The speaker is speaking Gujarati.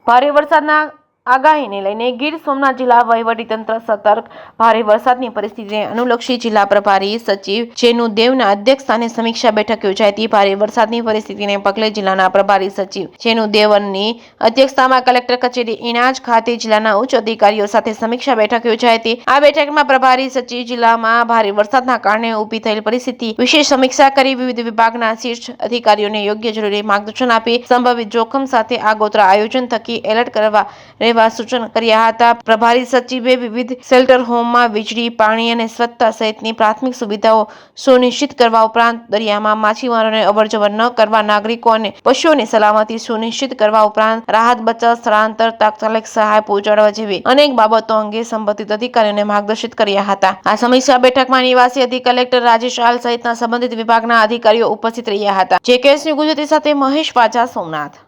ભારે વરસાદના આગાહીને લઈને ગીર સોમનાથ જિલ્લા વહીવટીતંત્ર સતર્ક। ભારે વરસાદની પરિસ્થિતિને અનુલક્ષી જિલ્લા પ્રભારી સચિવ જેનુ દેવના અધ્યક્ષસ્થાને સમીક્ષા બેઠક યોજાઈ હતી। ભારે વરસાદની પરિસ્થિતિને પગલે જિલ્લાના પ્રભારી સચિવ જેનુ દેવની અધ્યક્ષતામાં કલેક્ટર કચેરી ઇણાજ ખાતે જિલ્લાના ઉચ્ચ અધિકારીઓ સાથે સમીક્ષા બેઠક યોજાઈ હતી। આ બેઠકમાં પ્રભારી સચિવ જિલ્લામાં ભારે વરસાદના કારણે ઊભી થયેલ પરિસ્થિતિ વિશે સમીક્ષા કરી વિવિધ વિભાગના શીર્ષ અધિકારીઓને યોગ્ય જરૂરી માર્ગદર્શન આપી સંભવિત જોખમ સાથે આગોતરા આયોજન થકી એલર્ટ કરવા રહેવા સૂચન કર્યા હતા। પ્રભારી સચિવે વિવિધ શેલ્ટર હોમમાં વીજળી, પાણી અને સ્વચ્છતા સહિતની પ્રાથમિક સુવિધાઓ સુનિશ્ચિત કરવા ઉપરાંત દરિયામાં માછીમારોને અવરજવર ન કરવા, નાગરિકો અને પશુઓની સલામતી સુનિશ્ચિત કરવા ઉપરાંત રાહત બચાવ, સ્થળાંતર, તાત્કાલિક સહાય પહોંચાડવા જેવી અનેક બાબતો અંગે સંબંધિત અધિકારીઓને માર્ગદર્શિત કર્યા હતા। આ સમીક્ષા બેઠકમાં નિવાસી અધિક કલેક્ટર રાજેશ આલ સહિતના સંબંધિત વિભાગના અધિકારીઓ ઉપસ્થિત રહ્યા હતા। JKS ન્યૂઝ ગુજરાતી સાથે મહેશ વાજા, સોમનાથ।